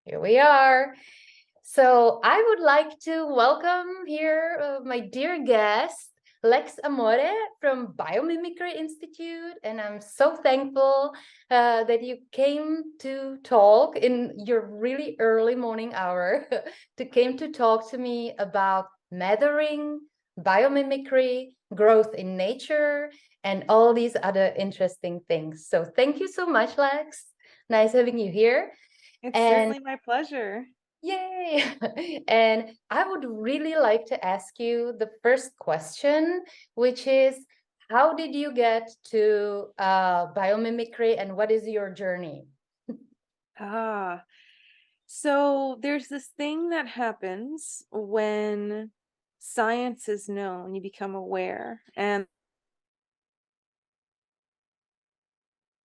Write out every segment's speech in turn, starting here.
Here we are. So I would like to welcome here my dear guest, Lex Amore from Biomimicrech Institute. And I'm so thankful that you came to talk in your really early morning hour to talk to me about measuring, biomimicry, growth in nature, and all these other interesting things. So thank you so much, Lex. Nice having you here. It's And certainly my pleasure. yay! And I would really like to ask you the first question, which is, how did you get to biomimicry and what is your journey? Ah, so there's this thing that happens when science is known, you become aware. And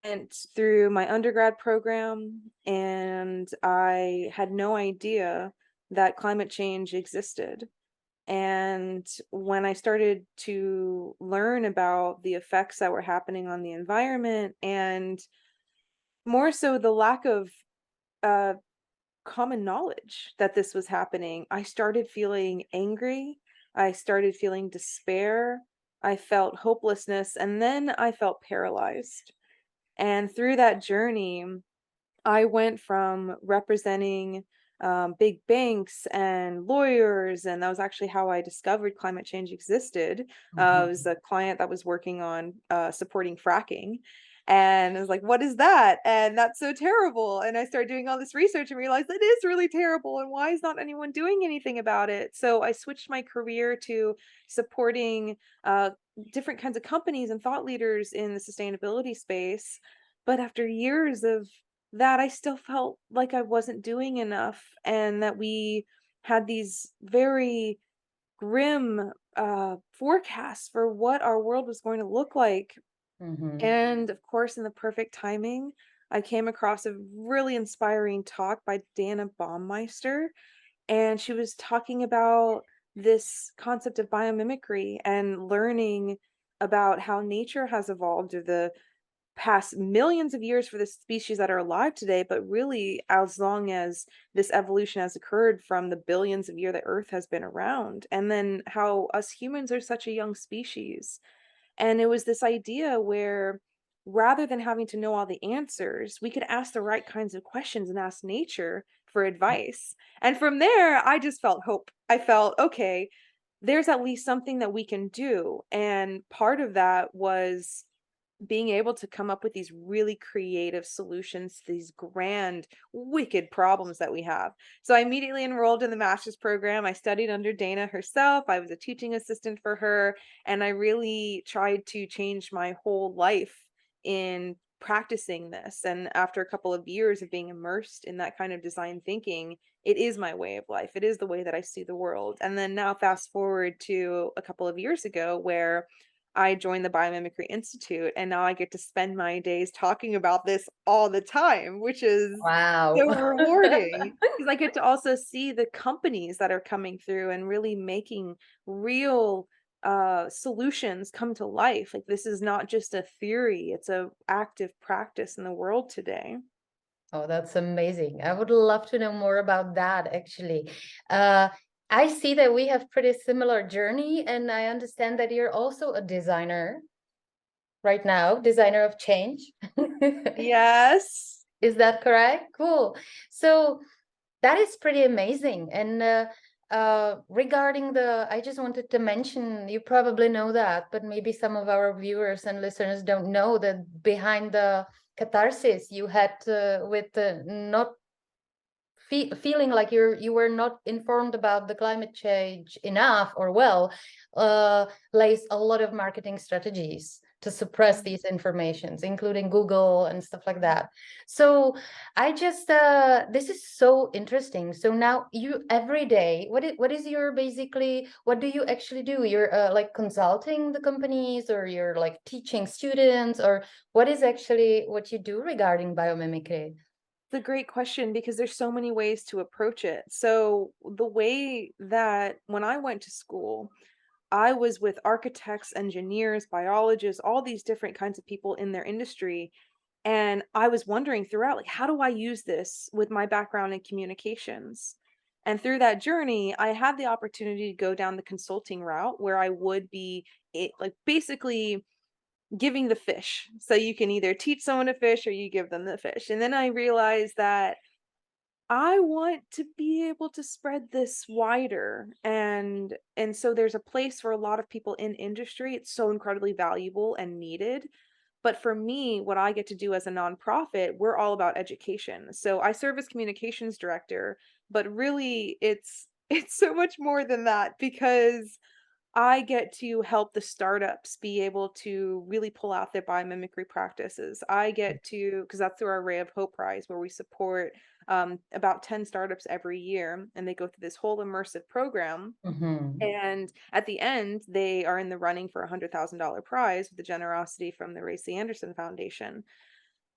went through my undergrad program, and I had no idea that climate change existed. And when I started to learn about the effects that were happening on the environment, and more so the lack of uh, common knowledge that this was happening, I started feeling angry. I started feeling despair. I felt hopelessness, and then I felt paralyzed. And through that journey, I went from representing big banks and lawyers, and that was actually how I discovered climate change existed. It was a client that was working on supporting fracking. And I was like, what is that? And that's so terrible. And I started doing all this research and realized it is really terrible. And why is not anyone doing anything about it? So I switched my career to supporting different kinds of companies and thought leaders in the sustainability space. But after years of that, I still felt like I wasn't doing enough, and that we had these very grim forecasts for what our world was going to look like. Mhm. And of course, in the perfect timing, I came across a really inspiring talk by Dana Baumeister, and she was talking about this concept of biomimicry and learning about how nature has evolved through the past millions of years for the species that are alive today, but really as long as this evolution has occurred from the billions of years that Earth has been around, and then how us humans are such a young species. And it was this idea where rather than having to know all the answers, we could ask the right kinds of questions and ask nature for advice. And from there, I just felt hope. I felt, okay, there's at least something that we can do. And part of that was being able to come up with these really creative solutions to these grand, wicked problems that we have. So I immediately enrolled in the master's program. I studied under Dana herself. I was a teaching assistant for her, and I really tried to change my whole life in practicing this. And after a couple of years of being immersed in that kind of design thinking, it is my way of life. It is the way that I see the world. And then now fast forward to a couple of years ago where I joined the Biomimicry Institute, and now I get to spend my days talking about this all the time, which is Wow. so rewarding because I get to also see the companies that are coming through and really making real solutions come to life. Like, this is not just a theory, it's a active practice in the world today. Oh, that's amazing. I would love to know more about that, actually. Uh, I see that we have pretty similar journey, and I understand that you're also a designer right now, designer of change. Yes. Is that correct? Cool. So that is pretty amazing. And regarding I just wanted to mention, you probably know that, but maybe some of our viewers and listeners don't know that behind the catharsis you had with not feeling like you were not informed about the climate change enough or well, lays a lot of marketing strategies to suppress Mm. these informations, including Google and stuff like that. So I just this is so interesting. So now you every day, what is your basically, what do you actually do? You're like consulting the companies, or you're like teaching students, or what is actually what you do regarding biomimicry? It's a great question because there's so many ways to approach it. So, the way that when I went to school, I was with architects, engineers, biologists, all these different kinds of people in their industry. And I was wondering throughout, like, how do I use this with my background in communications? And through that journey, I had the opportunity to go down the consulting route where I would be like basically giving the fish. So you can either teach someone to fish or you give them the fish. And then I realized that I want to be able to spread this wider, and so there's a place for a lot of people in industry. It's so incredibly valuable and needed. But for me, what I get to do as a nonprofit, we're all about education. So I serve as communications director, but really it's so much more than that because I get to help the startups be able to really pull out their biomimicry practices. I get to, because that's through our Ray of Hope Prize, where we support about 10 startups every year, and they go through this whole immersive program. Mm-hmm. And at the end, they are in the running for a $100,000 prize with the generosity from the Ray C. Anderson Foundation.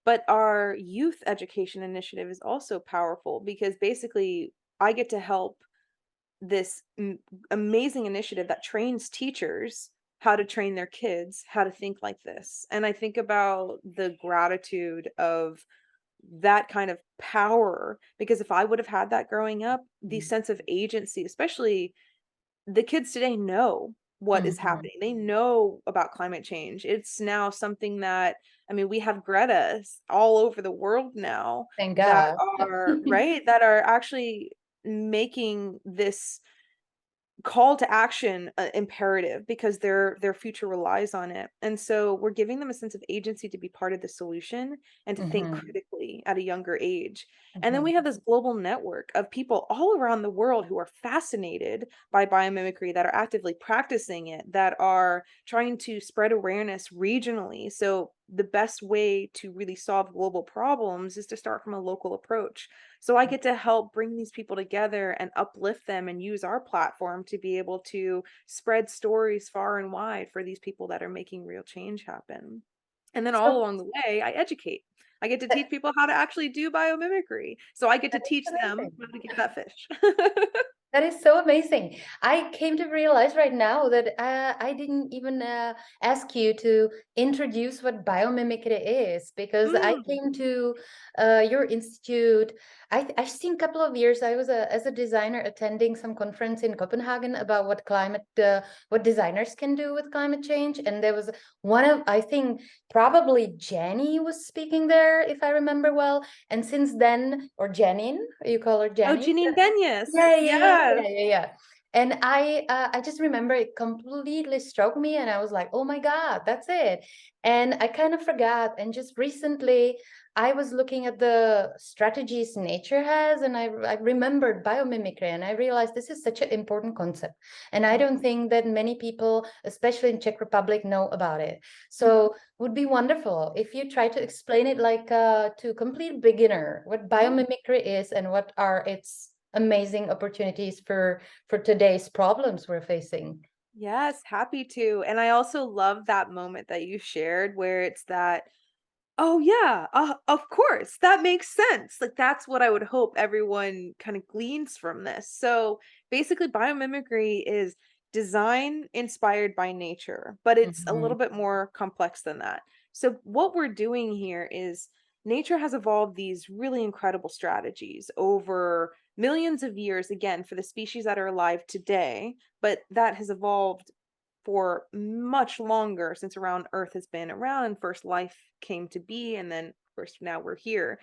But our youth education initiative is also powerful because basically I get to help this amazing initiative that trains teachers how to train their kids how to think like this. And I think about the gratitude of that kind of power because if I would have had that growing up, the sense of agency, especially the kids today know what is Mm-hmm. happening. They know about climate change. It's now something that, I mean, we have Greta's all over the world now Thank that God. are, right, that are actually making this call to action imperative because their future relies on it. And so we're giving them a sense of agency to be part of the solution and to think Mm-hmm. critically at a younger age. And then Mm-hmm. we have this global network of people all around the world who are fascinated by biomimicry, that are actively practicing it, that are trying to spread awareness regionally. So the best way to really solve global problems is to start from a local approach. So I get to help bring these people together and uplift them and use our platform to be able to spread stories far and wide for these people that are making real change happen. And then all So along the way, I educate. I get to that, teach people how to actually do biomimicry. So I get to that is teach them amazing. how to get that fish. That is so amazing. I came to realize right now that I didn't even ask you to introduce what biomimicry is because I Mm, came to your institute. I've seen a couple of years. I was as a designer attending some conference in Copenhagen about what designers can do with climate change, and there was one of, I think probably Jenny was speaking there, if I remember well. And since then, or Janine, you call her oh, Jenny. Janine Benyus. Yeah, yeah, yeah, Yes. yeah, yeah, yeah. And I just remember it completely struck me, and I was like, "Oh my God, that's it!" And I kind of forgot. And just recently, I was looking at the strategies nature has, and I remembered biomimicry, and I realized this is such an important concept. And I don't think that many people, especially in Czech Republic, know about it. So would be wonderful if you try to explain it like to complete beginner what Yeah. biomimicry is and what are its amazing opportunities for today's problems we're facing. Yes, happy to. And I also love that moment that you shared where it's that, oh yeah, of course, that makes sense. Like that's what I would hope everyone kind of gleans from this. So basically, biomimicry is design inspired by nature, but it's a little Mhm. bit more complex than that. So what we're doing here is nature has evolved these really incredible strategies over millions of years, again, for the species that are alive today, but that has evolved for much longer since around Earth has been around and first life came to be, and then first now we're here.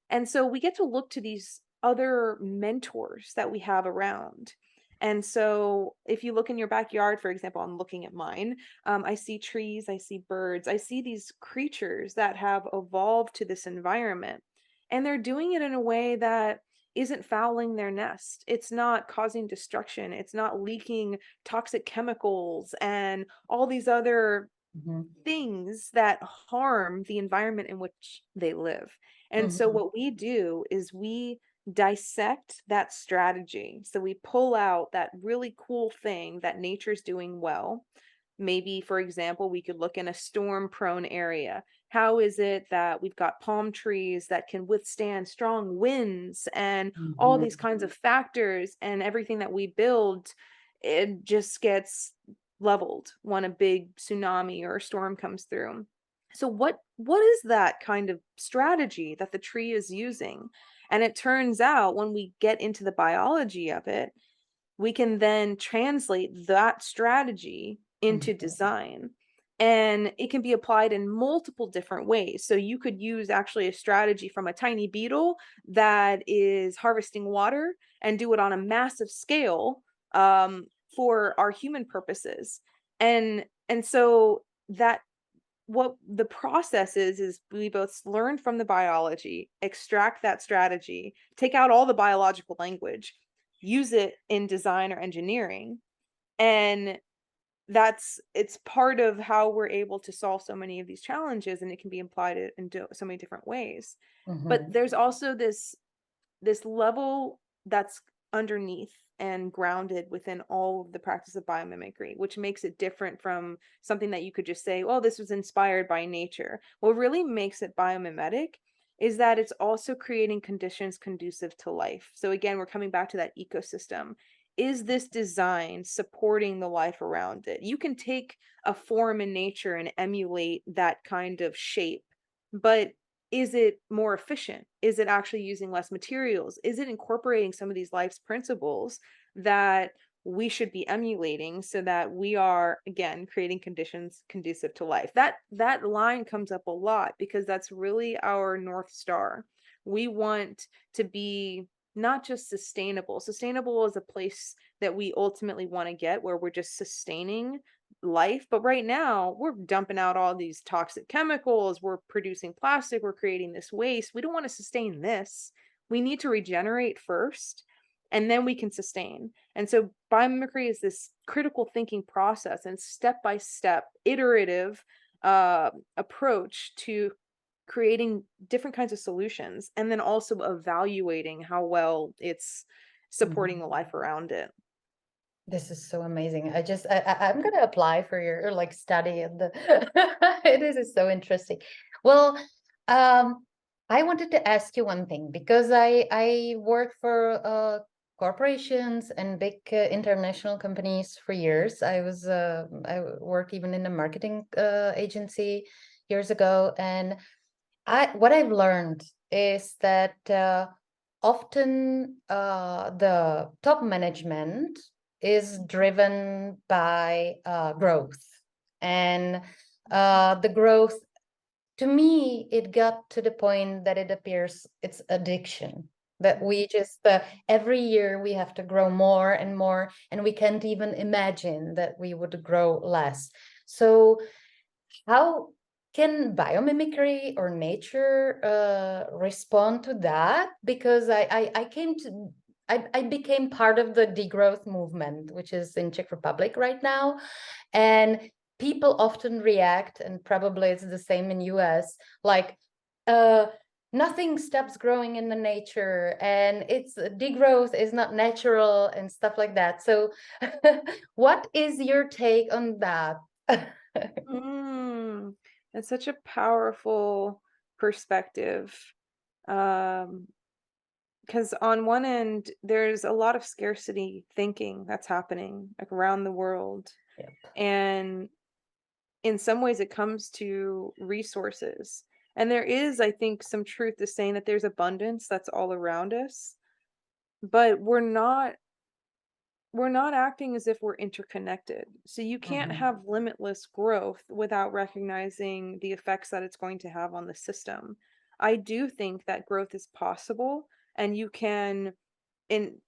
And so we get to look to these other mentors that we have around. And so if you look in your backyard, for example, I'm looking at mine, I see trees, I see birds, I see these creatures that have evolved to this environment. And they're doing it in a way that isn't fouling their nest. It's not causing destruction. It's not leaking toxic chemicals and all these other Mhm. things that harm the environment in which they live. And so Mhm. what we do is we dissect that strategy. So we pull out that really cool thing that nature's doing well. Maybe, for example, we could look in a storm prone area. How is it that we've got palm trees that can withstand strong winds and all these Mhm. kinds of factors, and everything that we build, it just gets leveled when a big tsunami or a storm comes through. So what is that kind of strategy that the tree is using? And it turns out when we get into the biology of it, we can then translate that strategy into Mhm. design. And it can be applied in multiple different ways. So you could use actually a strategy from a tiny beetle that is harvesting water and do it on a massive scale, for our human purposes. And so that what the process is we both learn from the biology, extract that strategy, take out all the biological language, use it in design or engineering, and it's part of how we're able to solve so many of these challenges, and it can be applied in so many different ways. But Mhm. there's also this level that's underneath and grounded within all of the practice of biomimicry, which makes it different from something that you could just say, "Oh, this was inspired by nature." What really makes it biomimetic is that it's also creating conditions conducive to life. So again, we're coming back to that ecosystem. Is this design supporting the life around it? You can take a form in nature and emulate that kind of shape, but is it more efficient? Is it actually using less materials? Is it incorporating some of these life's principles that we should be emulating so that we are, again, creating conditions conducive to life? That line comes up a lot because that's really our North Star. We want to be not just sustainable. Sustainable is a place that we ultimately want to get where we're just sustaining life. But right now, we're dumping out all these toxic chemicals, we're producing plastic, we're creating this waste. We don't want to sustain this. We need to regenerate first, and then we can sustain. And so biomimicry is this critical thinking process and step by step, iterative approach to creating different kinds of solutions, and then also evaluating how well it's supporting Mhm. the life around it. This is so amazing. I'm gonna apply for your like study of the this is so interesting. Well, I wanted to ask you one thing because I work for corporations and big international companies for years. I worked even in a marketing agency years ago, and what I've learned is that often the top management is driven by growth. And the growth, to me, it got to the point that it appears it's addiction. That we just, every year we have to grow more and more, and we can't even imagine that we would grow less. So how can biomimicry or nature respond to that? Because I became part of the degrowth movement, which is in Czech Republic right now. And people often react, and probably it's the same in US, like, nothing stops growing in the nature and it's degrowth is not natural and stuff like that. So what is your take on that? Mm, that's such a powerful perspective. Um, because on one end, there's a lot of scarcity thinking that's happening like around the world. Yep. And in some ways, it comes to resources. And there is, I think, some truth to saying that there's abundance that's all around us, but we're not acting as if we're interconnected. So you can't Mhm. have limitless growth without recognizing the effects that it's going to have on the system. I do think that growth is possible, and you can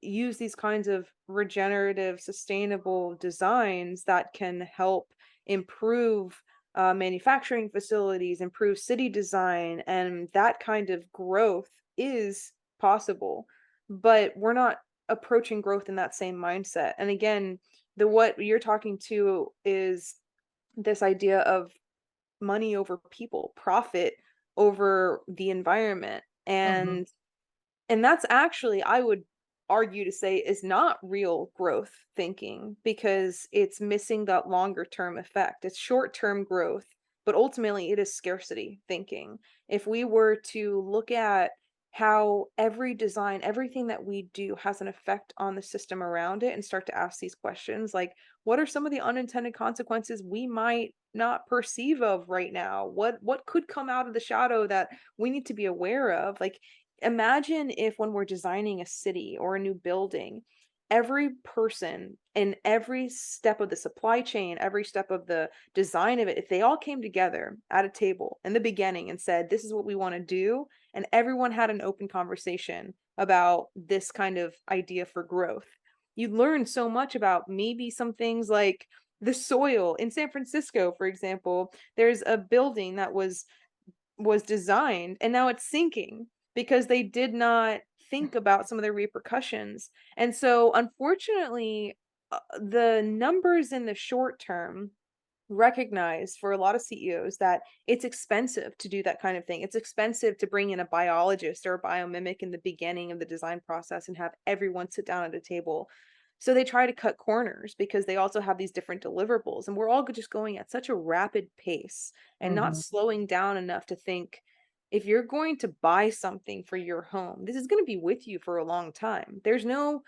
use these kinds of regenerative, sustainable designs that can help improve manufacturing facilities, improve city design, and that kind of growth is possible. But we're not approaching growth in that same mindset. And again, the what you're talking to is this idea of money over people, profit over the environment. Mhm. And that's actually, I would argue to say, is not real growth thinking because it's missing that longer term effect. It's short term growth, but ultimately it is scarcity thinking. If we were to look at how every design, everything that we do has an effect on the system around it, and start to ask these questions like, what are some of the unintended consequences we might not perceive of right now? What could come out of the shadow that we need to be aware of? Like, imagine if when we're designing a city or a new building, every person in every step of the supply chain, every step of the design of it, if they all came together at a table in the beginning and said, this is what we want to do, and everyone had an open conversation about this kind of idea for growth, you'd learn so much about maybe some things like the soil in San Francisco, for example. There's a building that was designed and now it's sinking because they did not think about some of the repercussions. And so unfortunately, the numbers in the short term recognize for a lot of CEOs that it's expensive to do that kind of thing. It's expensive to bring in a biologist or a biomimic in the beginning of the design process and have everyone sit down at a table. So they try to cut corners because they also have these different deliverables. And we're all just going at such a rapid pace and not Mhm. slowing down enough to think, if you're going to buy something for your home, this is going to be with you for a long time. There's no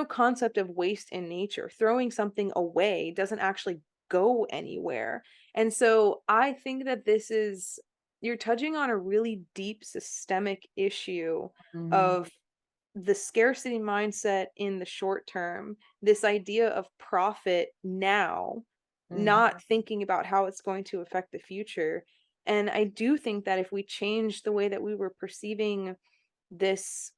concept of waste in nature. Throwing something away doesn't actually go anywhere. And so I think that you're touching on a really deep systemic issue Mhm. of the scarcity mindset in the short term, this idea of profit now, Mhm. not thinking about how it's going to affect the future. And I do think that if we change the way that we were perceiving this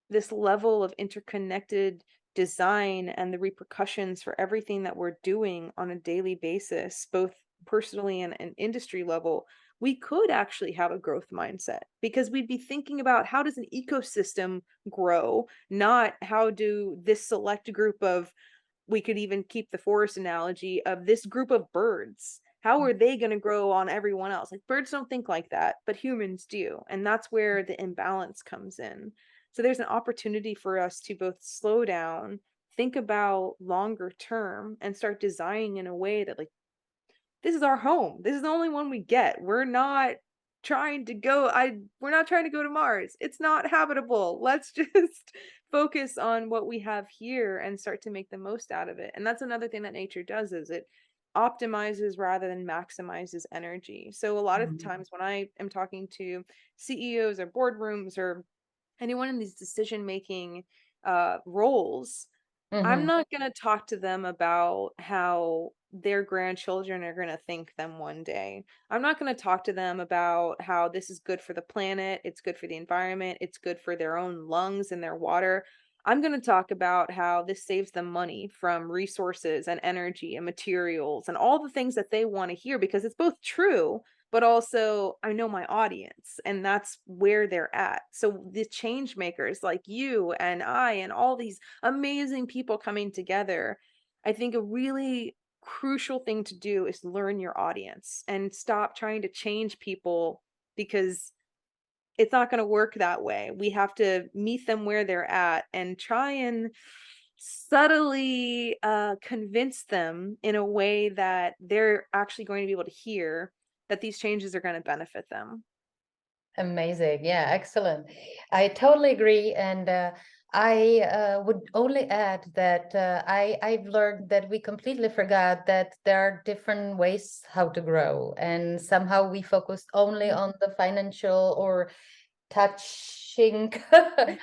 this level of interconnected design and the repercussions for everything that we're doing on a daily basis, both personally and an industry level, we could actually have a growth mindset because we'd be thinking about how does an ecosystem grow, not how do this select group of, we could even keep the forest analogy of this group of birds. How are they going to grow on everyone else? Like birds don't think like that, but humans do. And that's where the imbalance comes in. So there's an opportunity for us to both slow down, think about longer term, and start designing in a way that, like, this is our home. This is the only one we get. We're not trying to go to Mars. It's not habitable. Let's just focus on what we have here and start to make the most out of it. And that's another thing that nature does, is it optimizes rather than maximizes energy. So a lot of Mhm. times when I am talking to CEOs or boardrooms or anyone in these decision making roles, I'm Mhm. not gonna talk to them about how their grandchildren are gonna thank them one day. I'm not gonna talk to them about how this is good for the planet, it's good for the environment, it's good for their own lungs and their water. I'm gonna talk about how this saves them money from resources and energy and materials and all the things that they wanna hear, because it's both true, but also I know my audience and that's where they're at. So the change makers like you and I and all these amazing people coming together, I think a really crucial thing to do is learn your audience and stop trying to change people, because it's not going to work that way. We have to meet them where they're at and try and subtly convince them in a way that they're actually going to be able to hear that these changes are going to benefit them. Amazing. Yeah, excellent. I totally agree. And I would only add that I've learned that we completely forgot that there are different ways how to grow. And somehow we focus only Mm. on the financial or touching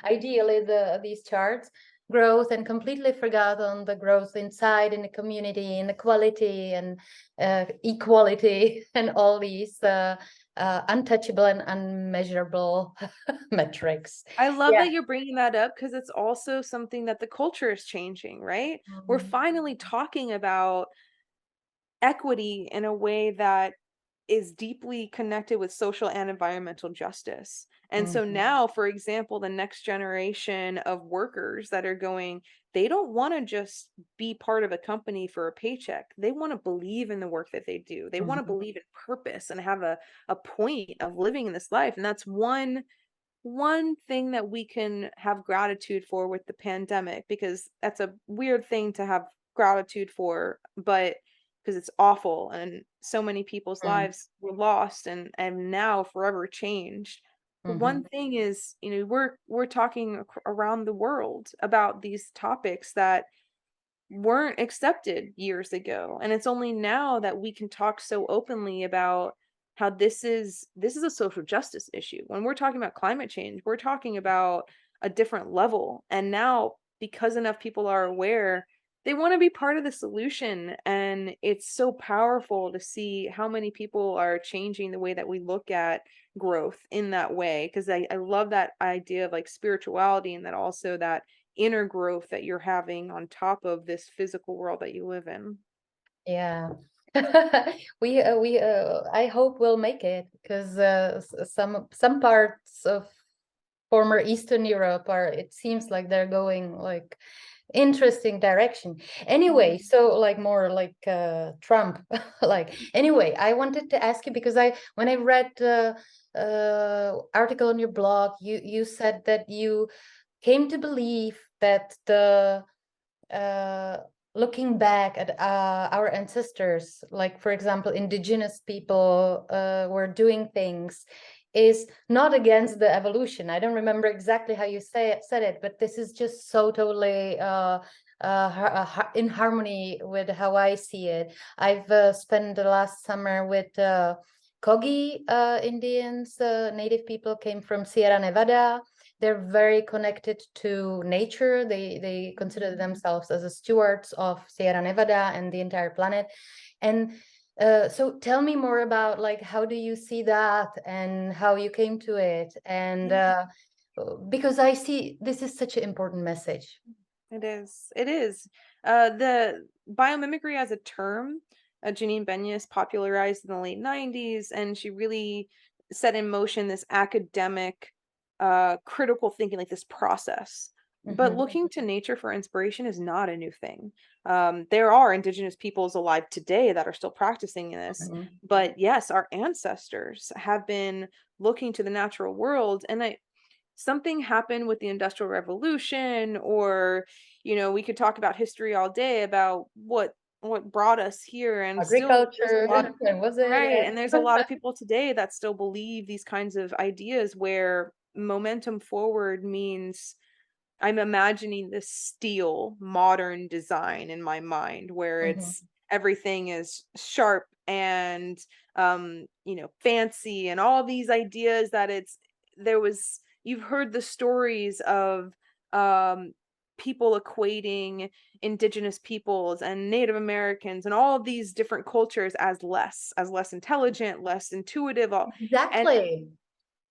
ideally these charts growth, and completely forgot on the growth inside in the community, inequality and equality and all these untouchable and unmeasurable metrics. I love Yeah. that you're bringing that up because it's also something that the culture is changing, right? We're Mhm. finally talking about equity in a way that is deeply connected with social and environmental justice. And so Mhm. now, for example, the next generation of workers that are going, they don't want to just be part of a company for a paycheck. They want to believe in the work that they do. They want to Mhm. believe in purpose and have a point of living in this life. And that's one thing that we can have gratitude for with the pandemic, because that's a weird thing to have gratitude for, but because it's awful and so many people's Mhm. lives were lost and now forever changed. One thing is, we're talking around the world about these topics that weren't accepted years ago, and it's only now that we can talk so openly about how this is a social justice issue. When we're talking about climate change, we're talking about a different level, and now because enough people are aware, they want to be part of the solution. And it's so powerful to see how many people are changing the way that we look at growth in that way, because I love that idea of like spirituality, and that also that inner growth that you're having on top of this physical world that you live in. Yeah. I hope we'll make it, because some parts of former Eastern Europe it seems like they're going like interesting direction. Anyway, so like more like Trump. Like anyway, I wanted to ask you, because when I read the article on your blog, you said that you came to believe that the looking back at our ancestors, like for example, indigenous people were doing things, is not against the evolution. I don't remember exactly how you said it, but this is just so totally in harmony with how I see it. I've spent the last summer with Kogi Indians, native people, came from Sierra Nevada. They're very connected to nature. They consider themselves as the stewards of Sierra Nevada and the entire planet. And so tell me more about like, how do you see that and how you came to it? And because I see this is such an important message. It is. It is. The biomimicry as a term, Janine Benyus popularized in the late 90s, and she really set in motion this academic, critical thinking, like this process. But looking to nature for inspiration is not a new thing. There are indigenous peoples alive today that are still practicing this. But yes, our ancestors have been looking to the natural world, and something happened with the Industrial Revolution, or we could talk about history all day about what brought us here, and still there's a Agriculture, lot of was it? right, and there's a lot of people today that still believe these kinds of ideas, where momentum forward means I'm imagining this steel modern design in my mind, where it's everything is sharp and fancy, and all these ideas that you've heard the stories of people equating indigenous peoples and Native Americans and all of these different cultures as less intelligent, less intuitive, and Exactly.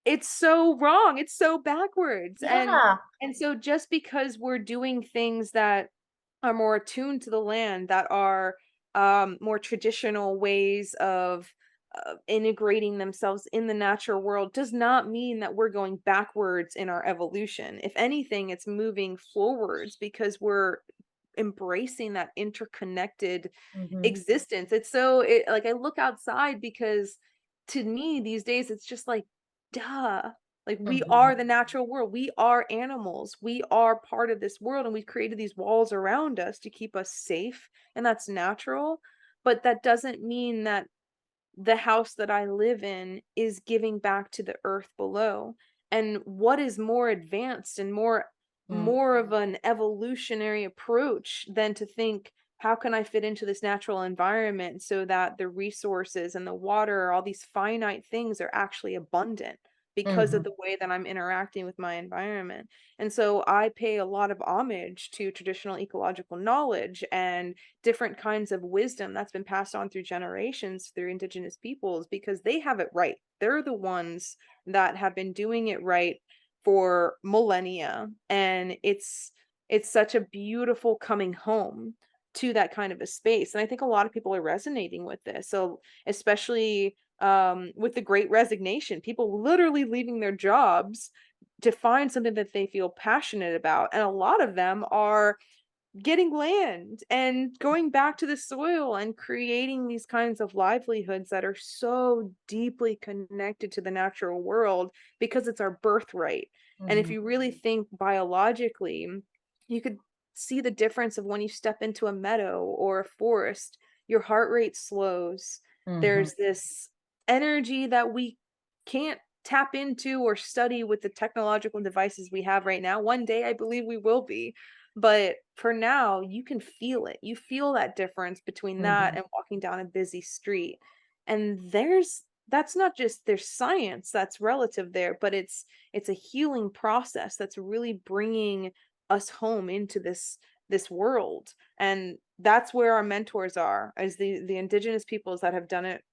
it's so wrong. It's so backwards. Yeah. And so just because we're doing things that are more attuned to the land, that are more traditional ways of integrating themselves in the natural world, does not mean that we're going backwards in our evolution. If anything, it's moving forwards, because we're embracing that interconnected existence. Like I look outside, because to me these days it's just like, duh, like we are the natural world, we are animals, we are part of this world, and we've created these walls around us to keep us safe, and that's natural. But that doesn't mean that the house that I live in is giving back to the earth below. And what is more advanced and more of an evolutionary approach than to think, how can I fit into this natural environment so that the resources and the water, all these finite things, are actually abundant because of the way that I'm interacting with my environment. And so I pay a lot of homage to traditional ecological knowledge and different kinds of wisdom that's been passed on through generations through indigenous peoples, because they have it right. They're the ones that have been doing it right for millennia, and it's such a beautiful coming home to that kind of a space. And I think a lot of people are resonating with this. So especially with the Great Resignation, people literally leaving their jobs to find something that they feel passionate about, and a lot of them are getting land and going back to the soil and creating these kinds of livelihoods that are so deeply connected to the natural world, because it's our birthright. And if you really think biologically, you could see the difference of when you step into a meadow or a forest, your heart rate slows. There's this energy that we can't tap into or study with the technological devices we have right now. One day I believe we will be, but for now you can feel it. You feel that difference between that Mhm. and walking down a busy street. And that's not just, there's science that's relative there, but it's a healing process that's really bringing us home into this world. And that's where our mentors are, as the indigenous peoples that have done it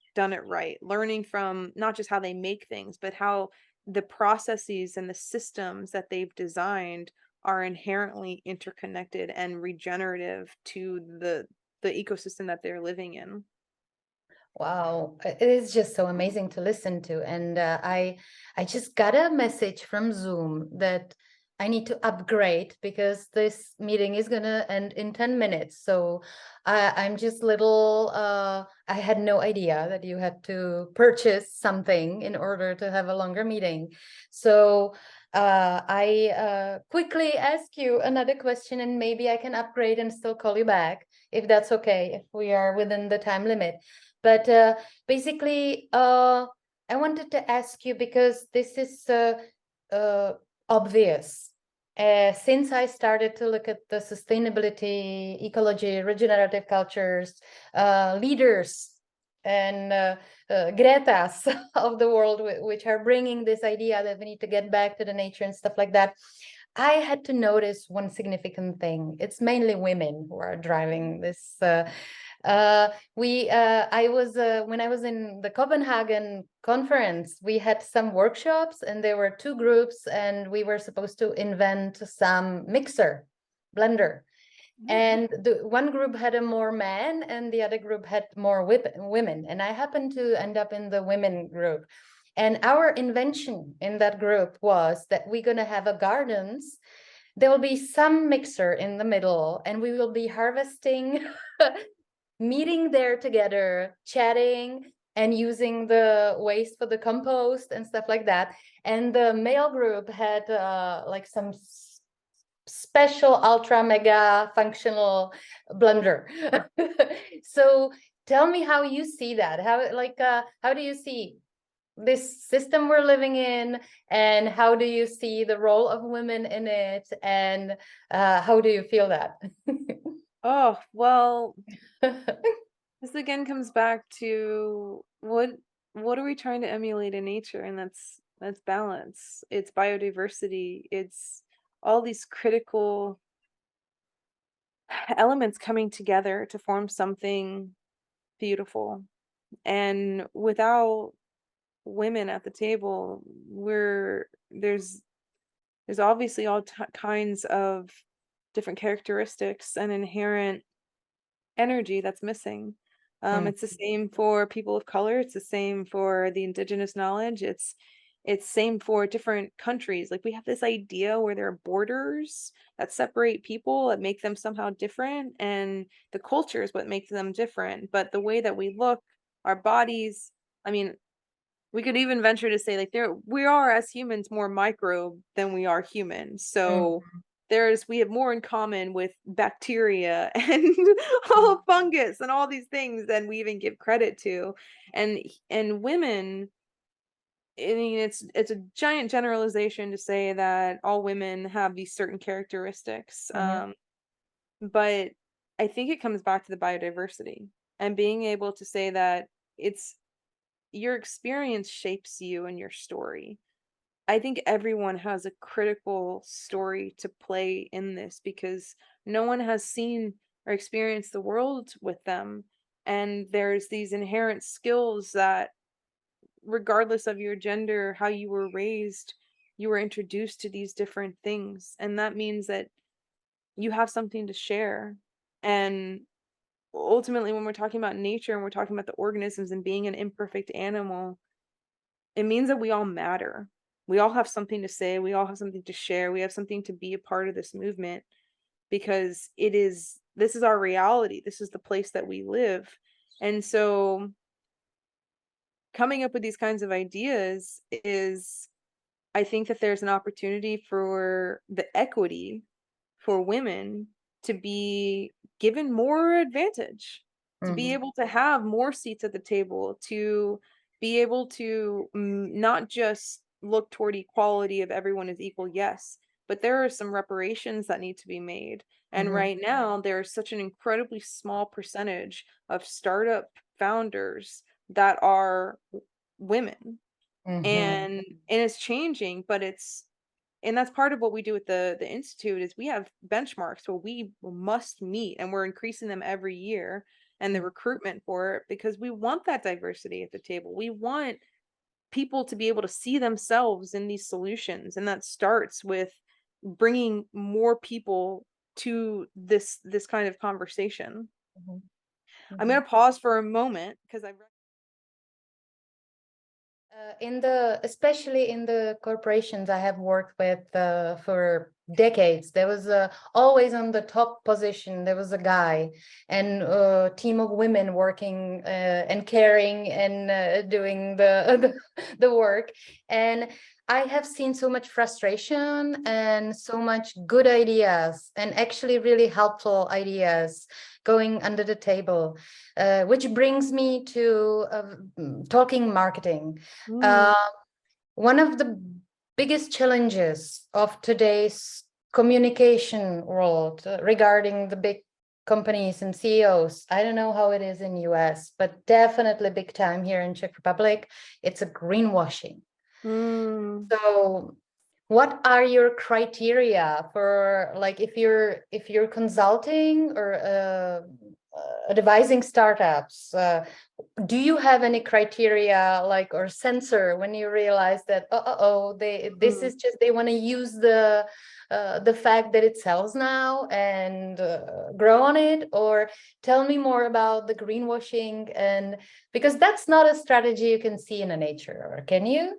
right, learning from not just how they make things, but how the processes and the systems that they've designed are inherently interconnected and regenerative to the ecosystem that they're living in. Wow, it is just so amazing to listen to. And I just got a message from Zoom that I need to upgrade because this meeting is gonna end in 10 minutes. So I'm just little, I had no idea that you had to purchase something in order to have a longer meeting. So I quickly ask you another question, and maybe I can upgrade and still call you back if that's okay, if we are within the time limit. But basically, I wanted to ask you, because this is obvious. Since I started to look at the sustainability, ecology, regenerative cultures, leaders, and Greta's of the world, which are bringing this idea that we need to get back to the nature and stuff like that, I had to notice one significant thing. It's mainly women who are driving this. I was when I was in the Copenhagen conference, we had some workshops, and there were two groups, and we were supposed to invent some mixer, blender. And the one group had a more men, and the other group had more women. And I happened to end up in the women group. And our invention in that group was that we're going to have a gardens. There will be some mixer in the middle, and we will be harvesting, meeting there together, chatting, and using the waste for the compost and stuff like that. And the male group had like some special ultra mega functional blender. So tell me how you see that. How do you see this system we're living in, and how do you see the role of women in it, and how do you feel that? Oh, well, this again comes back to what are we trying to emulate in nature? And that's balance. It's biodiversity. It's all these critical elements coming together to form something beautiful. And without women at the table, there's obviously all kinds of different characteristics and inherent energy that's missing. It's the same for people of color. It's the same for the indigenous knowledge. It's same for different countries. Like, we have this idea where there are borders that separate people, that make them somehow different, and the culture is what makes them different. But the way that we look, our bodies, I mean, we could even venture to say, like, we are, as humans, more microbe than we are human. So we have more in common with bacteria and all fungus and all these things than we even give credit to. And women, I mean, it's a giant generalization to say that all women have these certain characteristics. But I think it comes back to the biodiversity and being able to say that it's your experience shapes you and your story. I think everyone has a critical story to play in this, because no one has seen or experienced the world with them. And there's these inherent skills that, regardless of your gender, how you were raised, you were introduced to these different things. And that means that you have something to share. And ultimately, when we're talking about nature and we're talking about the organisms and being an imperfect animal, it means that we all matter. We all have something to say. We all have something to share. We have something to be a part of this movement, because this is our reality. This is the place that we live. And so coming up with these kinds of ideas is, I think that there's an opportunity for the equity for women to be given more advantage, to be able to have more seats at the table, to be able to not just look toward equality of everyone is equal, yes, but there are some reparations that need to be made. And right now, there's such an incredibly small percentage of startup founders that are women. And it's changing, but and that's part of what we do with the institute is we have benchmarks where we must meet, and we're increasing them every year, and the recruitment for it, because we want that diversity at the table. We want people to be able to see themselves in these solutions, and that starts with bringing more people to this kind of conversation. I'm going to pause for a moment because I've especially in the corporations I have worked with for decades, there was always on the top position, there was a guy and a team of women working and caring and doing the work. And I have seen so much frustration and so much good ideas and actually really helpful ideas going under the table, which brings me to talking marketing. One of the biggest challenges of today's communication world regarding the big companies and CEOs, I don't know how it is in US, but definitely big time here in Czech Republic, it's a greenwashing. So what are your criteria for, like, if you're consulting or advising startups, do you have any criteria, like, or sensor when you realize that this is just, they want to use the fact that it sells now and grow on it? Or tell me more about the greenwashing, and because that's not a strategy you can see in a nature, or can you?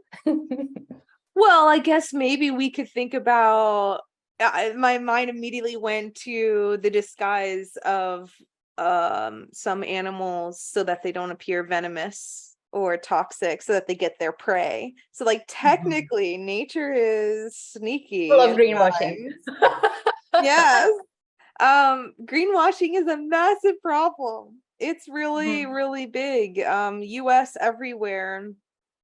Well, I guess maybe we could think about, my mind immediately went to the disguise of some animals so that they don't appear venomous or toxic, so that they get their prey. So like technically nature is sneaky. Full of greenwashing. Yes. Greenwashing is a massive problem. It's really, really big. US everywhere.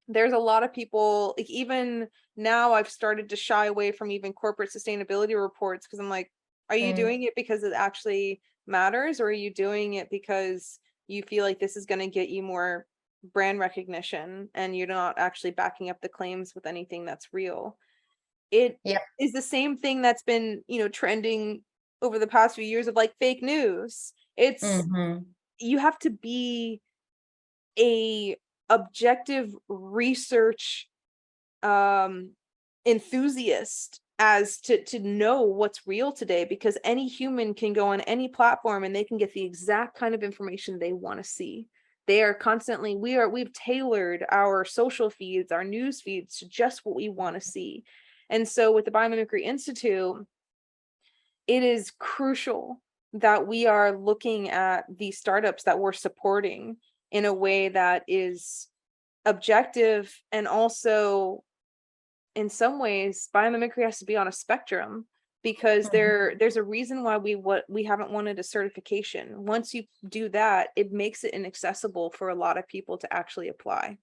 There's a lot of people, like, even now I've started to shy away from even corporate sustainability reports, because I'm like, are you doing it because it actually matters, or are you doing it because you feel like this is going to get you more brand recognition and you're not actually backing up the claims with anything that's real? It is the same thing that's been, trending over the past few years of like fake news. It's you have to be a objective research enthusiast as to know what's real today, because any human can go on any platform and they can get the exact kind of information they want to see. They are constantly, we've tailored our social feeds, our news feeds to just what we want to see. And so with the Biomimicry Institute, it is crucial that we are looking at these startups that we're supporting in a way that is objective, and also in some ways biomimicry has to be on a spectrum, because there's a reason why we haven't wanted a certification. Once you do that, it makes it inaccessible for a lot of people to actually apply,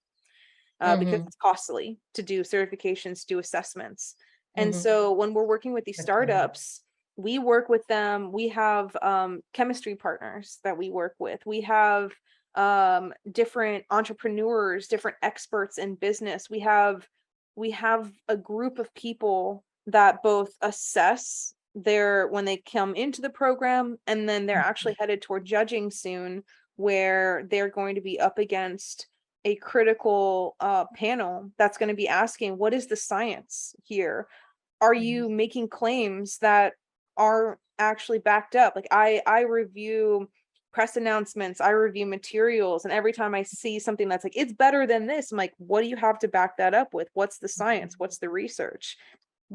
because it's costly to do certifications, do assessments. And so when we're working with these startups, we work with them. We have chemistry partners that we work with. We have different entrepreneurs, different experts in business. We have a group of people that both assess when they come into the program, and then they're actually headed toward judging soon, where they're going to be up against a critical panel that's going to be asking, what is the science here? Are you making claims that aren't actually backed up? Like, I review press announcements, I review materials, and every time I see something that's like, it's better than this, I'm like, what do you have to back that up with? What's the science? What's the research?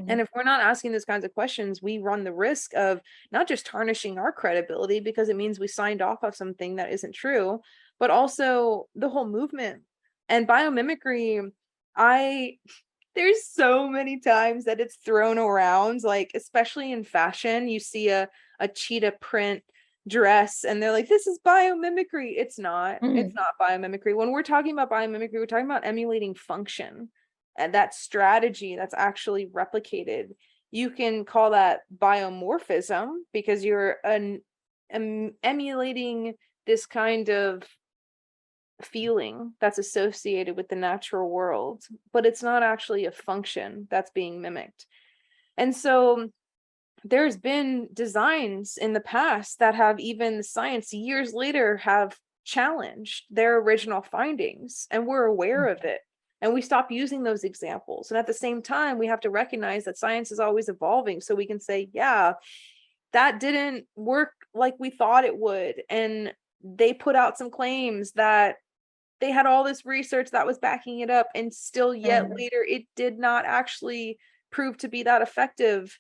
And if we're not asking those kinds of questions, we run the risk of not just tarnishing our credibility, because it means we signed off on something that isn't true, but also the whole movement. And biomimicry, there's so many times that it's thrown around, like especially in fashion, you see a cheetah print dress and they're like, this is biomimicry. It's not. It's not biomimicry. When we're talking about biomimicry, we're talking about emulating function. that strategy that's actually replicated. You can call that biomorphism because you're emulating this kind of feeling that's associated with the natural world, but it's not actually a function that's being mimicked. And so there's been designs in the past that have even science years later have challenged their original findings, and we're aware of it. And we stop using those examples. And at the same time, we have to recognize that science is always evolving. So we can say, yeah, that didn't work like we thought it would. And they put out some claims that they had all this research that was backing it up. And still yet later, it did not actually prove to be that effective.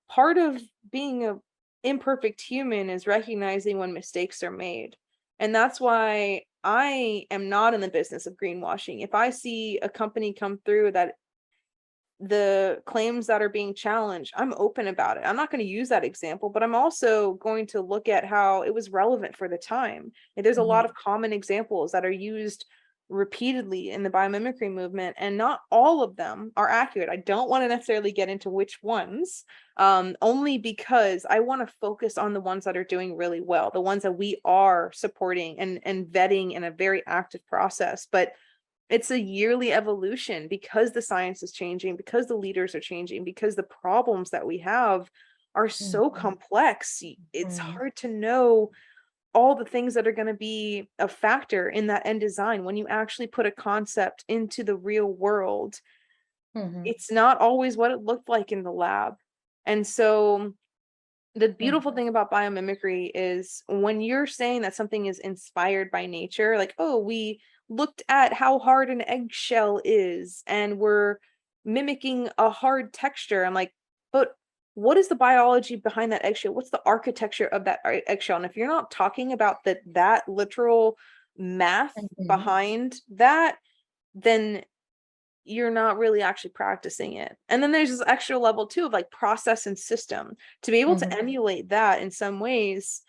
Part of being an imperfect human is recognizing when mistakes are made. And that's why I am not in the business of greenwashing. If I see a company come through that the claims that are being challenged, I'm open about it. I'm not going to use that example, but I'm also going to look at how it was relevant for the time. There's a lot of common examples that are used repeatedly in the biomimicry movement, and not all of them are accurate. I don't want to necessarily get into which ones, only because I want to focus on the ones that are doing really well, the ones that we are supporting and vetting in a very active process. But it's a yearly evolution because the science is changing, because the leaders are changing, because the problems that we have are so complex. It's hard to know all the things that are going to be a factor in that end design. When you actually put a concept into the real world, it's not always what it looked like in the lab. And so the beautiful thing about biomimicry is when you're saying that something is inspired by nature, like, oh, we looked at how hard an eggshell is and we're mimicking a hard texture. I'm like, but what is the biology behind that eggshell? What's the architecture of that eggshell? And if you're not talking about that literal math behind that, then you're not really actually practicing it. And then there's this extra level too of like process and system. To be able to emulate that in some ways,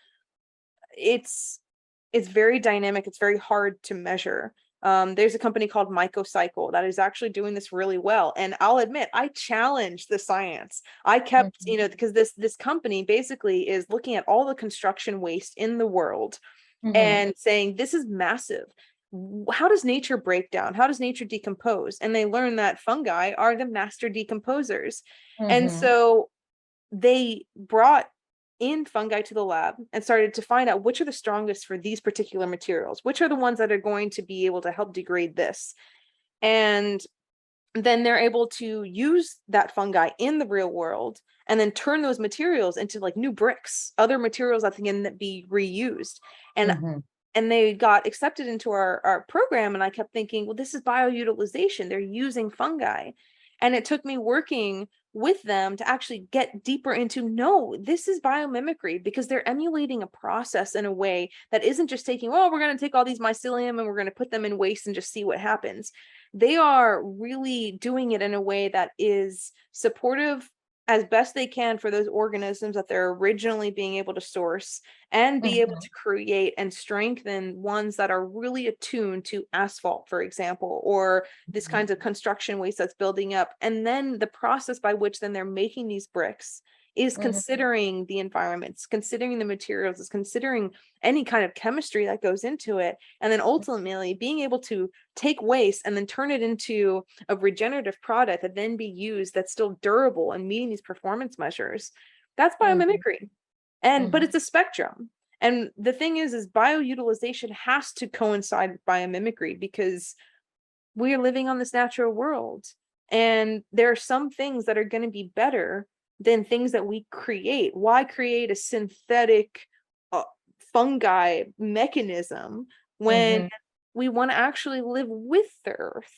it's very dynamic. It's very hard to measure. There's a company called Mycocycle that is actually doing this really well. And I'll admit, I challenged the science. I kept, because this company basically is looking at all the construction waste in the world and saying, this is massive. How does nature break down? How does nature decompose? And they learn that fungi are the master decomposers. And so they brought in fungi to the lab and started to find out which are the strongest for these particular materials, which are the ones that are going to be able to help degrade this. And then they're able to use that fungi in the real world and then turn those materials into like new bricks, other materials that can be reused. And they got accepted into our program. And I kept thinking, well, this is bioutilization. They're using fungi. And it took me working with them to actually get deeper into, no, this is biomimicry, because they're emulating a process in a way that isn't just taking, well, we're going to take all these mycelium and we're going to put them in waste and just see what happens. They are really doing it in a way that is supportive as best they can for those organisms that they're originally being able to source and be able to create and strengthen ones that are really attuned to asphalt, for example, or this kinds of construction waste that's building up. And then the process by which then they're making these bricks is considering the environments, considering the materials, is considering any kind of chemistry that goes into it. And then ultimately being able to take waste and then turn it into a regenerative product that then be used that's still durable and meeting these performance measures. That's biomimicry. And but it's a spectrum. And the thing is bioutilization has to coincide with biomimicry because we are living on this natural world. And there are some things that are going to be better than things that we create. Why create a synthetic fungi mechanism when we want to actually live with the earth?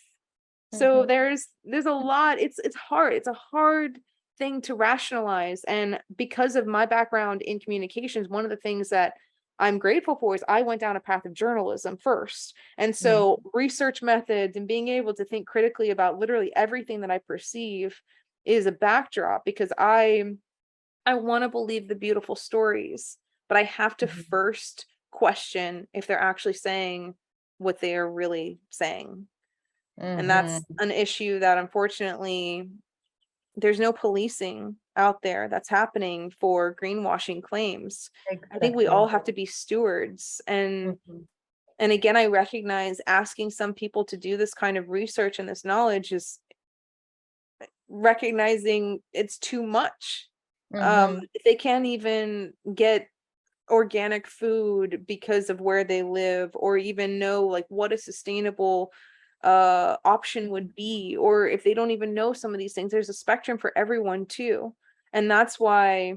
So there's a lot. It's hard. It's a hard thing to rationalize. And because of my background in communications, one of the things that I'm grateful for is I went down a path of journalism first. And so research methods and being able to think critically about literally everything that I perceive is a backdrop, because I want to believe the beautiful stories, but I have to first question if they're actually saying what they are really saying. And that's an issue that unfortunately there's no policing out there that's happening for greenwashing claims. Exactly. I think we all have to be stewards. And again, I recognize asking some people to do this kind of research and this knowledge is recognizing it's too much. If they can't even get organic food because of where they live, or even know like what a sustainable option would be, or if they don't even know some of these things, there's a spectrum for everyone too. And that's why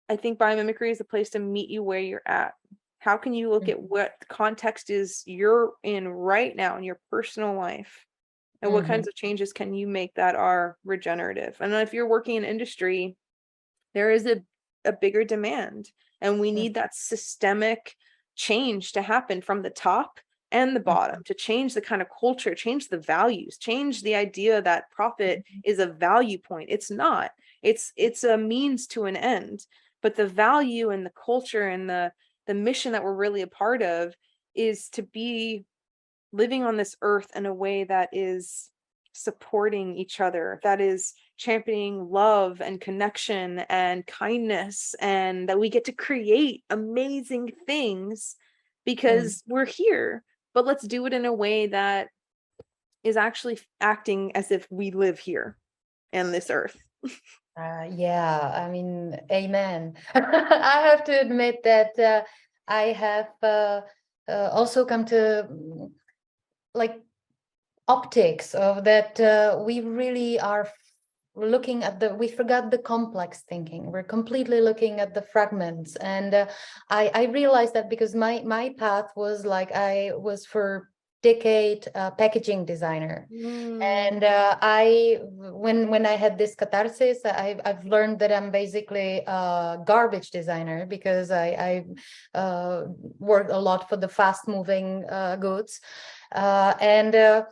I think biomimicry is a place to meet you where you're at. How can you look at what context is you're in right now in your personal life, and what kinds of changes can you make that are regenerative? And if you're working in industry, there is a bigger demand, and we need that systemic change to happen from the top and the bottom, to change the kind of culture, change the values, change the idea that profit is a value point. It's not. It's a means to an end. But the value and the culture and the mission that we're really a part of is to be living on this earth in a way that is supporting each other, that is championing love and connection and kindness, and that we get to create amazing things because we're here. But let's do it in a way that is actually acting as if we live here in this earth. Yeah, I mean, amen. I have to admit that I have also come to like optics of that we really are looking at we forgot the complex thinking. We're completely looking at the fragments. And I realized that because my path was like, I was for decade packaging designer. And when I had this catharsis, I've learned that I'm basically a garbage designer, because I worked a lot for the fast moving goods. And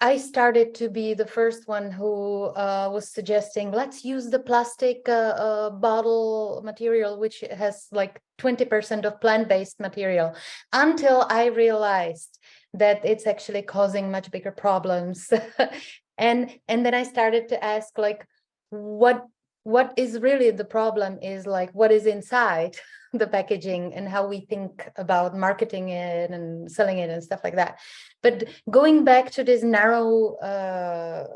I started to be the first one who was suggesting, let's use the plastic bottle material, which has like 20% of plant-based material, until I realized that it's actually causing much bigger problems. and then I started to ask, like, what is really the problem is like what is inside the packaging and how we think about marketing it and selling it and stuff like that. But going back to this narrow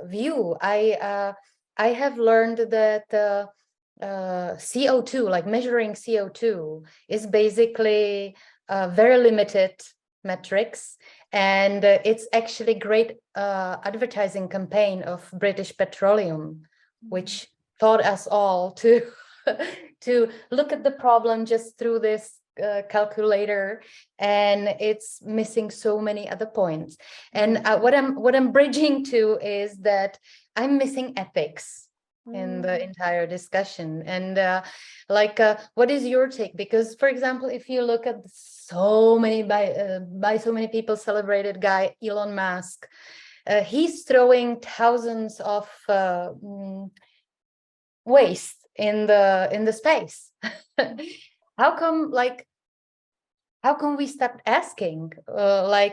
view, I have learned that CO2, like measuring CO2, is basically very limited metrics, and it's actually great advertising campaign of British Petroleum, which taught us all to to look at the problem just through this calculator, and it's missing so many other points. And what I'm bridging to is that I'm missing ethics in the entire discussion. And what is your take? Because, for example, if you look at so many by so many people celebrated guy Elon Musk, he's throwing thousands of waste in the space. How come we start asking,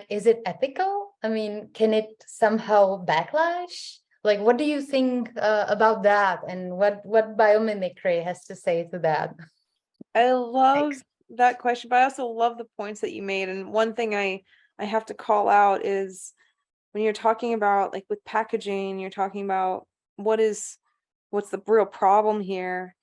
is it ethical? I mean, can it somehow backlash? Like, what do you think about that, and what biomimicry has to say to that? I love that question, but I also love the points that you made. And one thing I have to call out is when you're talking about, like, with packaging, you're talking about what's the real problem here.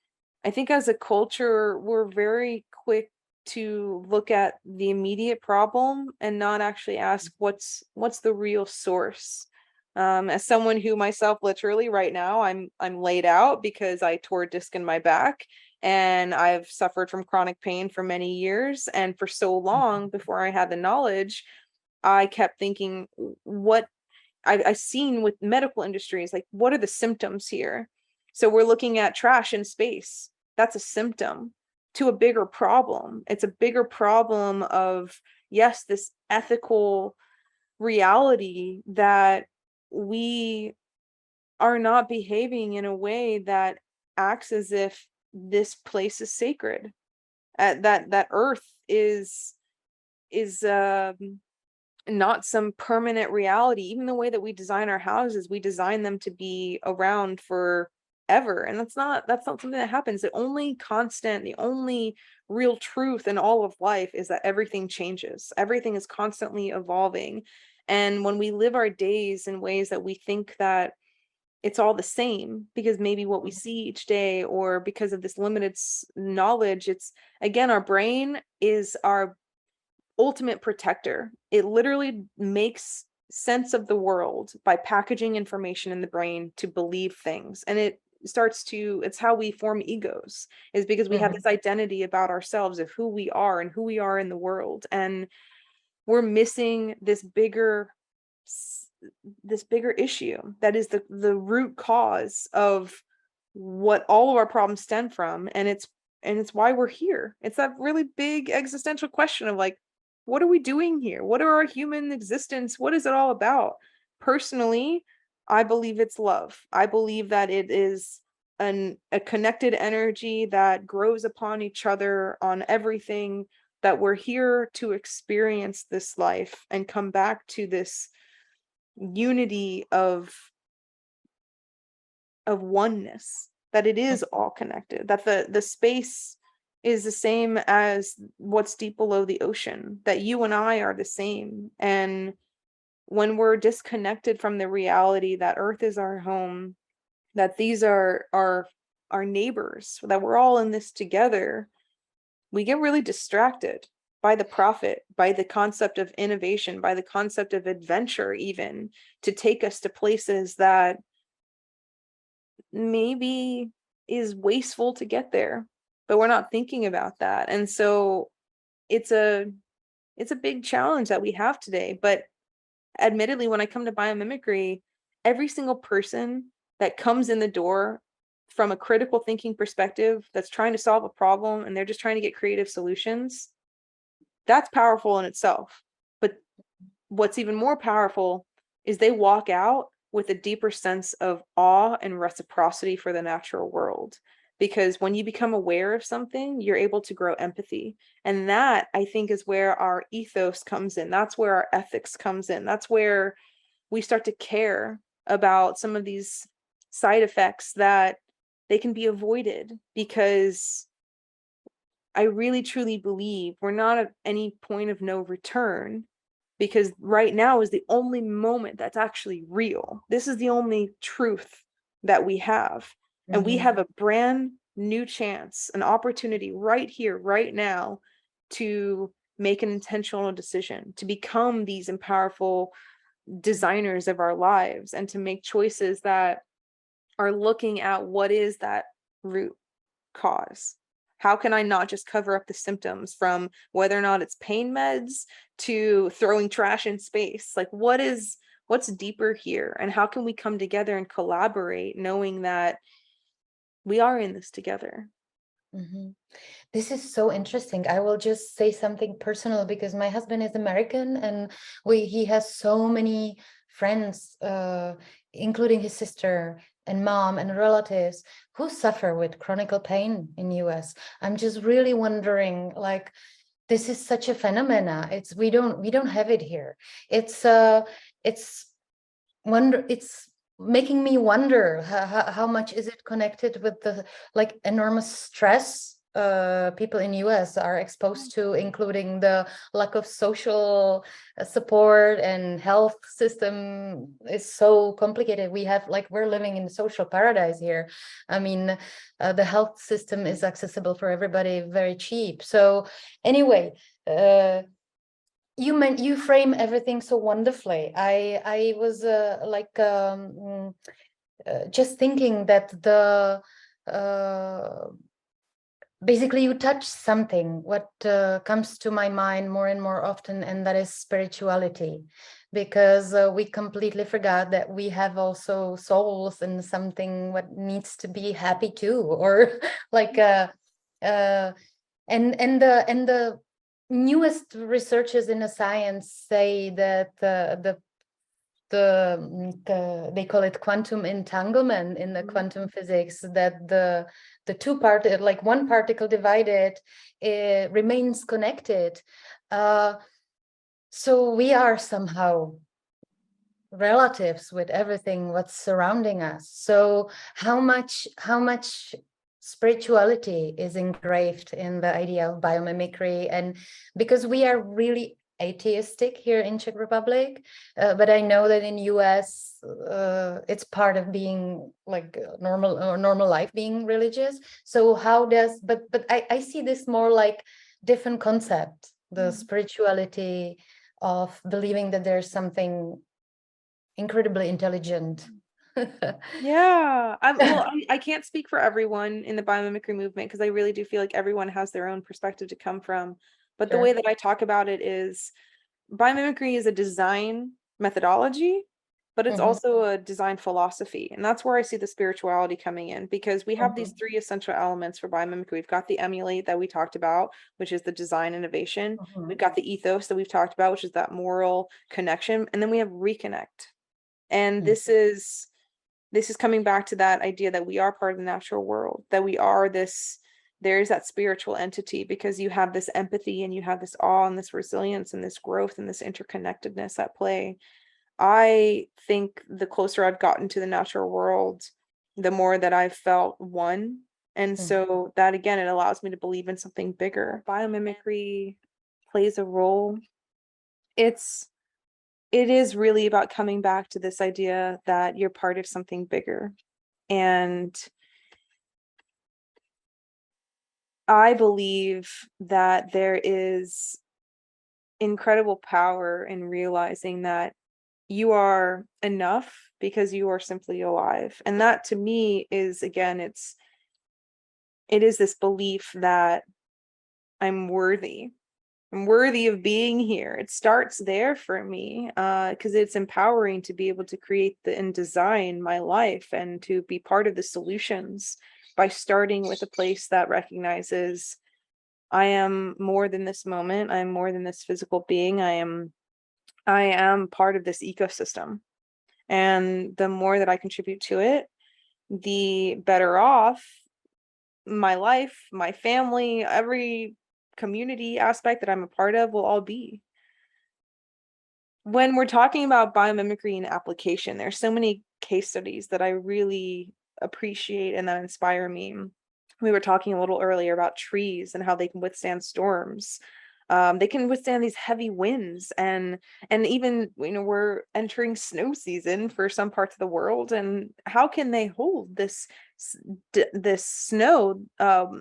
I think as a culture, we're very quick to look at the immediate problem and not actually ask what's the real source. As someone who myself, literally right now, I'm laid out because I tore a disc in my back, and I've suffered from chronic pain for many years. And for so long before I had the knowledge, I kept thinking, what I've seen with medical industries, like, what are the symptoms here? So we're looking at trash in space. That's a symptom to a bigger problem. It's a bigger problem of, yes, this ethical reality that we are not behaving in a way that acts as if this place is sacred. That earth is not some permanent reality. Even the way that we design our houses, we design them to be around for ever, and that's not something that happens. The only constant, the only real truth in all of life is that everything changes. Everything is constantly evolving. And when we live our days in ways that we think that it's all the same, because maybe what we see each day, or because of this limited knowledge, it's, again, our brain is our ultimate protector. It literally makes sense of the world by packaging information in the brain to believe things. And it's how we form egos, is because we have this identity about ourselves of who we are and who we are in the world. And we're missing this bigger issue that is the root cause of what all of our problems stem from. And it's why we're here. It's that really big existential question of like, what are we doing here? What are our human existence? What is it all about? Personally, I believe it's love. I believe that it is a connected energy that grows upon each other on everything, that we're here to experience this life and come back to this unity of oneness, that it is all connected, that the space is the same as what's deep below the ocean, that you and I are the same. And when we're disconnected from the reality that Earth is our home, that these are our neighbors, that we're all in this together, we get really distracted by the profit, by the concept of innovation, by the concept of adventure, even to take us to places that maybe is wasteful to get there, but we're not thinking about that. And so it's a big challenge that we have today. But admittedly, when I come to biomimicry, every single person that comes in the door from a critical thinking perspective, that's trying to solve a problem and they're just trying to get creative solutions, that's powerful in itself. But what's even more powerful is they walk out with a deeper sense of awe and reciprocity for the natural world. Because when you become aware of something, you're able to grow empathy. And that, I think, is where our ethos comes in. That's where our ethics comes in. That's where we start to care about some of these side effects, that they can be avoided, because I really truly believe we're not at any point of no return, because right now is the only moment that's actually real. This is the only truth that we have. And we have a brand new chance, an opportunity right here, right now, to make an intentional decision, to become these powerful designers of our lives, and to make choices that are looking at what is that root cause. How can I not just cover up the symptoms, from whether or not it's pain meds to throwing trash in space? Like, what's deeper here? And how can we come together and collaborate, knowing that we are in this together? This is so interesting. I will just say something personal, because my husband is American, and he has so many friends, including his sister and mom and relatives, who suffer with chronic pain in US. I'm just really wondering, like, this is such a phenomena. We don't have it here. It's making me wonder how much is it connected with the like enormous stress people in US are exposed to, including the lack of social support, and health system is so complicated. We're living in a social paradise here. I mean, the health system is accessible for everybody, very cheap. So anyway, you frame everything so wonderfully. I was just thinking that basically you touch something what comes to my mind more and more often, and that is spirituality, because we completely forgot that we have also souls and something what needs to be happy too, or like and the newest researchers in the science say that they call it quantum entanglement in the quantum physics, that the two part, like one particle divided, it remains connected. So we are somehow relatives with everything what's surrounding us. So how much spirituality is engraved in the idea of biomimicry? And because we are really atheistic here in Czech Republic, but I know that in US it's part of being like normal life, being religious. So how does but I see this more like different concept, the spirituality of believing that there's something incredibly intelligent. Yeah. I can't speak for everyone in the biomimicry movement, because I really do feel like everyone has their own perspective to come from. But the way that I talk about it is biomimicry is a design methodology, but it's also a design philosophy. And that's where I see the spirituality coming in, because we have these three essential elements for biomimicry. We've got the emulate that we talked about, which is the design innovation. We've got the ethos that we've talked about, which is that moral connection. And then we have reconnect. And this is coming back to that idea that we are part of the natural world, that we are this, there's that spiritual entity, because you have this empathy and you have this awe and this resilience and this growth and this interconnectedness at play. I think the closer I've gotten to the natural world, the more that I've felt one. And so that, again, it allows me to believe in something bigger. Biomimicry plays a role. It is really about coming back to this idea that you're part of something bigger. And I believe that there is incredible power in realizing that you are enough because you are simply alive. And that, to me, is, again, it is this belief that I'm worthy. I'm worthy of being here. It starts there for me, because it's empowering to be able to create and design my life and to be part of the solutions by starting with a place that recognizes I am more than this moment. I am more than this physical being. I am part of this ecosystem. And the more that I contribute to it, the better off my life, my family, every community aspect that I'm a part of will all be. When we're talking about biomimicry and application, there's so many case studies that I really appreciate and that inspire me. We were talking a little earlier about trees and how they can withstand storms. They can withstand these heavy winds, and even, we're entering snow season for some parts of the world, and how can they hold this snow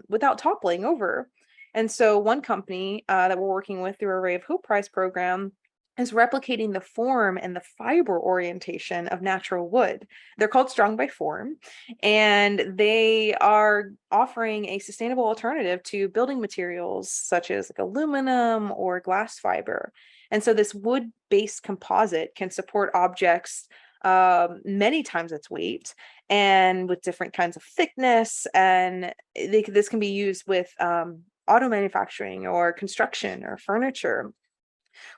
without toppling over? And so one company that we're working with through our Ray of Hope Prize program is replicating the form and the fiber orientation of natural wood. They're called Strong by Form, and they are offering a sustainable alternative to building materials such as like aluminum or glass fiber. And so this wood-based composite can support objects many times its weight and with different kinds of thickness. And this can be used with auto manufacturing or construction or furniture.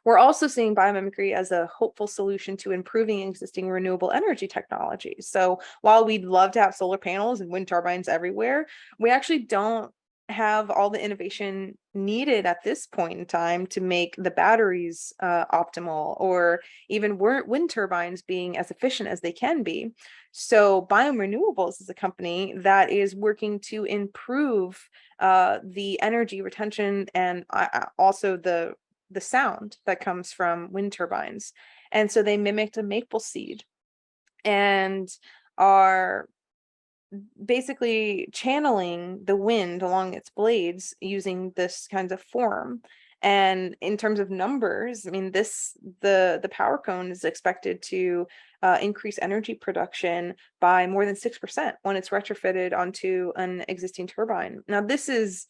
We're also seeing biomimicry as a hopeful solution to improving existing renewable energy technologies. So while we'd love to have solar panels and wind turbines everywhere, we actually don't have all the innovation needed at this point in time to make the batteries optimal, or even wind turbines being as efficient as they can be. So Biorenewables is a company that is working to improve the energy retention and also the sound that comes from wind turbines. And so they mimicked a maple seed and are basically channeling the wind along its blades using this kind of form. And in terms of numbers, I mean, the power cone is expected to increase energy production by more than 6% when it's retrofitted onto an existing turbine. Now, this is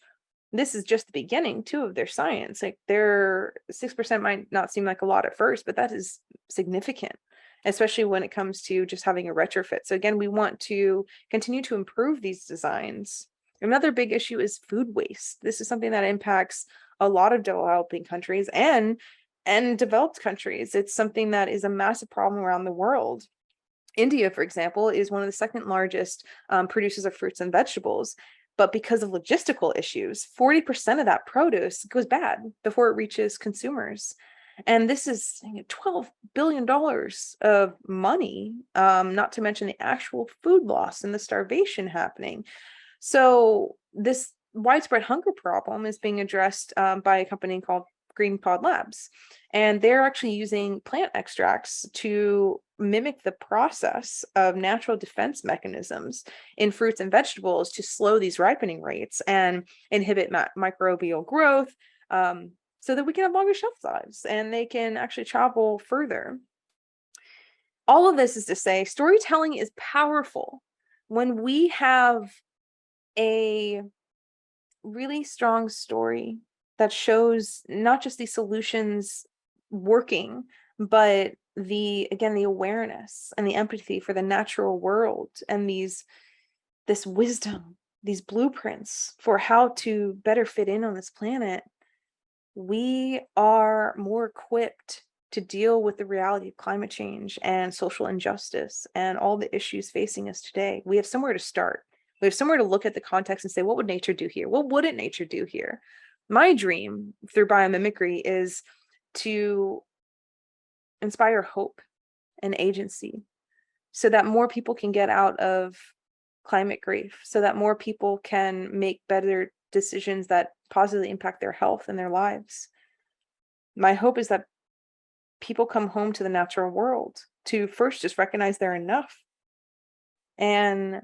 just the beginning too of their science. Like, their 6% might not seem like a lot at first, but that is significant, especially when it comes to just having a retrofit. So again, we want to continue to improve these designs. Another big issue is food waste. This is something that impacts a lot of developing countries and developed countries. It's something that is a massive problem around the world. India, for example, is one of the second largest producers of fruits and vegetables. But because of logistical issues, 40% of that produce goes bad before it reaches consumers. And this is $12 billion of money, not to mention the actual food loss and the starvation happening. So this widespread hunger problem is being addressed by a company called Green Pod Labs. And they're actually using plant extracts to mimic the process of natural defense mechanisms in fruits and vegetables to slow these ripening rates and inhibit microbial growth, so that we can have longer shelf lives and they can actually travel further. All of this is to say, storytelling is powerful. When we have a really strong story that shows not just the solutions working, but the awareness and the empathy for the natural world and this wisdom, these blueprints for how to better fit in on this planet, we are more equipped to deal with the reality of climate change and social injustice and all the issues facing us today. We have somewhere to start. We have somewhere to look at the context and say, what would nature do here? What wouldn't nature do here? My dream through biomimicry is to inspire hope and agency so that more people can get out of climate grief, so that more people can make better decisions that positively impact their health and their lives. My hope is that people come home to the natural world to first just recognize they're enough, and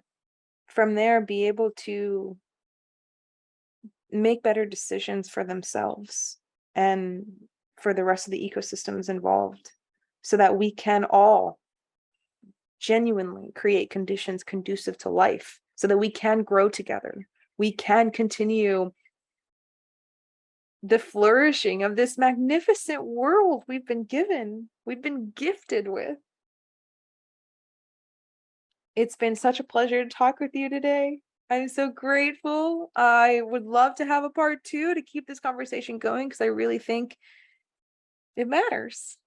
from there be able to make better decisions for themselves and for the rest of the ecosystems involved, so that we can all genuinely create conditions conducive to life, so that we can grow together. We can continue the flourishing of this magnificent world we've been gifted with. It's been such a pleasure to talk with you today. I'm so grateful. I would love to have a part 2 to keep this conversation going, because I really think it matters.